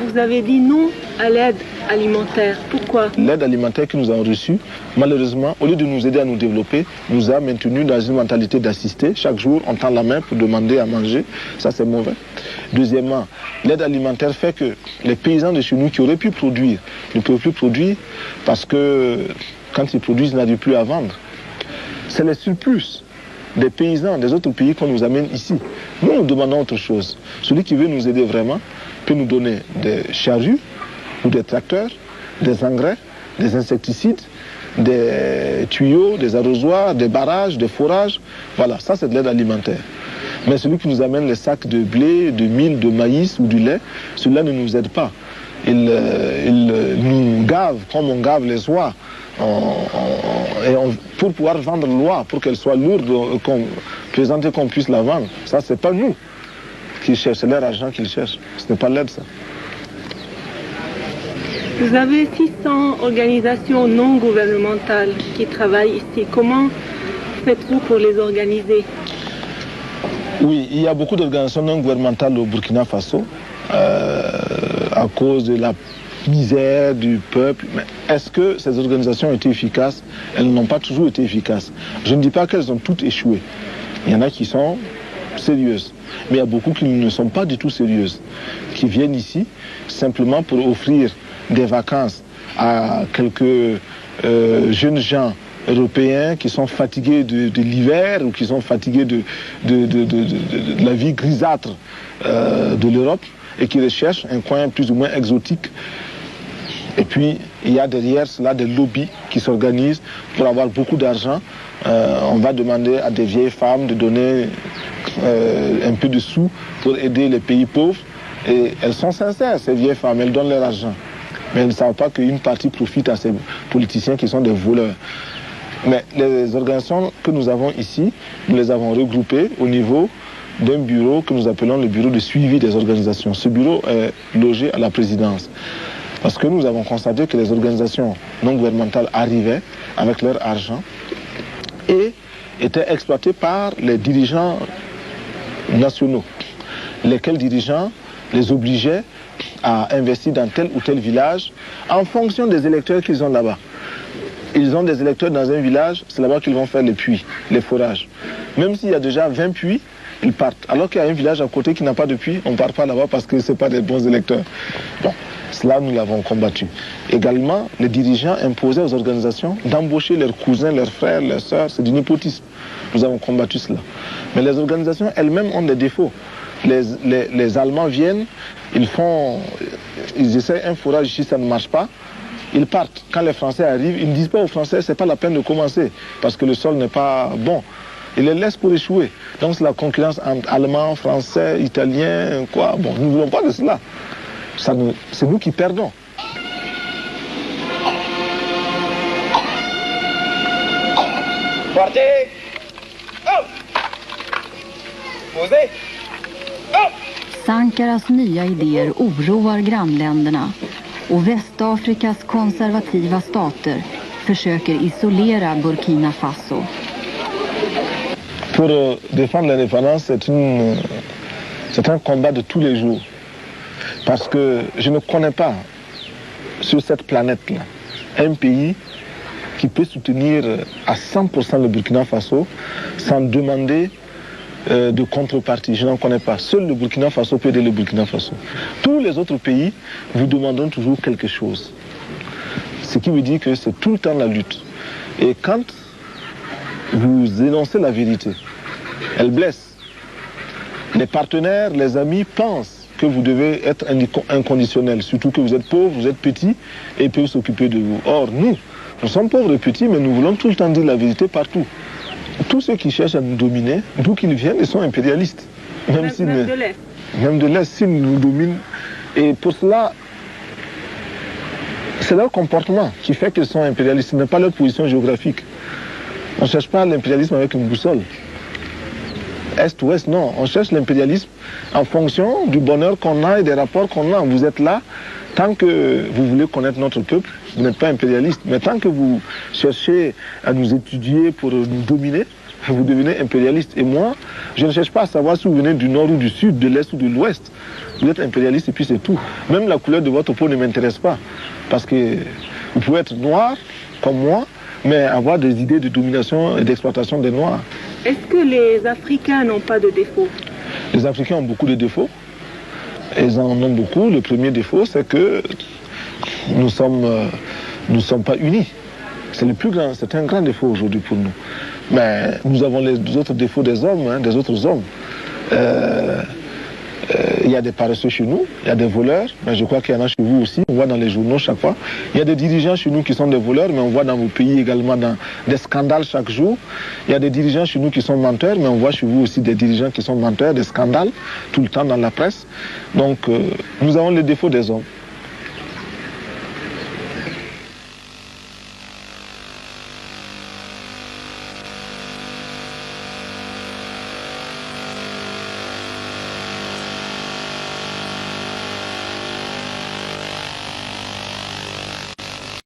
Vous avez dit non à l'aide alimentaire. Pourquoi? L'aide alimentaire que nous avons reçue, malheureusement, au lieu de nous aider à nous développer, nous a maintenus dans une mentalité d'assister. Chaque jour, on tend la main pour demander à manger. Ça, c'est mauvais. Deuxièmement, l'aide alimentaire fait que les paysans de chez nous qui auraient pu produire ne peuvent plus produire parce que quand ils produisent, ils n'arrivent plus à vendre. C'est les surplus des paysans des autres pays qu'on nous amène ici. Nous, nous demandons autre chose. Celui qui veut nous aider vraiment peut nous donner des charrues ou des tracteurs, des engrais, des insecticides, des tuyaux, des arrosoirs, des barrages, des forages. Voilà, ça c'est de l'aide alimentaire. Mais celui qui nous amène les sacs de blé, de mil, de maïs ou du lait, celui-là ne nous aide pas. Il nous gave comme on gave les oies. Pour pouvoir vendre l'oie, pour qu'elle soit lourde, présenter qu'on puisse la vendre. Ça, c'est pas nous qui cherchent, c'est leur argent qu'ils cherchent. Ce n'est pas l'aide, ça. Vous avez 600 organisations non gouvernementales qui travaillent ici. Comment faites-vous pour les organiser? Oui, il y a beaucoup d'organisations non gouvernementales au Burkina Faso à cause de la misère du peuple. Mais est-ce que ces organisations ont été efficaces? Elles n'ont pas toujours été efficaces. Je ne dis pas qu'elles ont toutes échoué. Il y en a qui sont sérieuses. Mais il y a beaucoup qui ne sont pas du tout sérieuses. Qui viennent ici simplement pour offrir des vacances à quelques jeunes gens européens qui sont fatigués de l'hiver ou qui sont fatigués de la vie grisâtre de l'Europe et qui recherchent un coin plus ou moins exotique. Et puis, il y a derrière cela des lobbies qui s'organisent pour avoir beaucoup d'argent. On va demander à des vieilles femmes de donner un peu de sous pour aider les pays pauvres. Et elles sont sincères, ces vieilles femmes, elles donnent leur argent. Mais elles ne savent pas qu'une partie profite à ces politiciens qui sont des voleurs. Mais les organisations que nous avons ici, nous les avons regroupées au niveau d'un bureau que nous appelons le bureau de suivi des organisations. Ce bureau est logé à la présidence. Parce que nous avons constaté que les organisations non gouvernementales arrivaient avec leur argent et étaient exploitées par les dirigeants nationaux, lesquels dirigeants les obligeaient à investir dans tel ou tel village en fonction des électeurs qu'ils ont là-bas. Ils ont des électeurs dans un village, c'est là-bas qu'ils vont faire les puits, les forages. Même s'il y a déjà 20 puits, ils partent. Alors qu'il y a un village à côté qui n'a pas de puits, on ne part pas là-bas parce que ce n'est pas des bons électeurs. Bon, cela, nous l'avons combattu. Également, les dirigeants imposaient aux organisations d'embaucher leurs cousins, leurs frères, leurs sœurs. C'est du népotisme. Nous avons combattu cela. Mais les organisations elles-mêmes ont des défauts. Les Allemands viennent, ils essaient un forage ici, ça ne marche pas. Ils partent. Quand les Français arrivent, ils ne disent pas aux Français, c'est pas la peine de commencer parce que le sol n'est pas bon. Ils les laissent pour échouer. Donc c'est la concurrence entre Allemands, Français, Italiens, quoi. Bon, nous ne voulons pas de cela. C'est nous qui perdons. Partez! Upp! Posez! Upp! Sankaras nya idéer oroar grannländerna och Västafrikas konservativa stater försöker isolera Burkina Faso. Pour défendre l'indépendance, c'est un combat de tous les jours. Parce que je ne connais pas sur cette planète-là un pays qui peut soutenir à 100% le Burkina Faso sans demander de contrepartie. Je n'en connais pas. Seul le Burkina Faso peut aider le Burkina Faso. Tous les autres pays vous demanderont toujours quelque chose. Ce qui veut dire que c'est tout le temps la lutte. Et quand vous énoncez la vérité, elle blesse. Les partenaires, les amis pensent que vous devez être inconditionnel, surtout que vous êtes pauvre, vous êtes petit et ils peuvent s'occuper de vous. Or, nous sommes pauvres et petits, mais nous voulons tout le temps dire la vérité partout. Tous ceux qui cherchent à nous dominer, d'où qu'ils viennent, ils sont impérialistes. Même de l'Est, s'ils nous dominent. Et pour cela, c'est leur comportement qui fait qu'ils sont impérialistes, ce n'est pas leur position géographique. On ne cherche pas l'impérialisme avec une boussole. Est-ouest, non. On cherche l'impérialisme en fonction du bonheur qu'on a et des rapports qu'on a. Vous êtes là, tant que vous voulez connaître notre peuple, vous n'êtes pas impérialiste. Mais tant que vous cherchez à nous étudier pour nous dominer, vous devenez impérialiste. Et moi, je ne cherche pas à savoir si vous venez du nord ou du sud, de l'est ou de l'ouest. Vous êtes impérialiste et puis c'est tout. Même la couleur de votre peau ne m'intéresse pas. Parce que vous pouvez être noir, comme moi, mais avoir des idées de domination et d'exploitation des Noirs. Est-ce que les Africains n'ont pas de défauts? Les Africains ont beaucoup de défauts. Ils en ont beaucoup. Le premier défaut, c'est que nous sommes pas unis. C'est le plus grand, c'est un grand défaut aujourd'hui pour nous. Mais nous avons les autres défauts des hommes, hein, des autres hommes. Il y a des paresseux chez nous, il y a des voleurs, mais je crois qu'il y en a chez vous aussi, on voit dans les journaux chaque fois. Il y a des dirigeants chez nous qui sont des voleurs, mais on voit dans vos pays également des scandales chaque jour. Il y a des dirigeants chez nous qui sont menteurs, mais on voit chez vous aussi des dirigeants qui sont menteurs, des scandales, tout le temps dans la presse. Donc nous avons les défauts des hommes.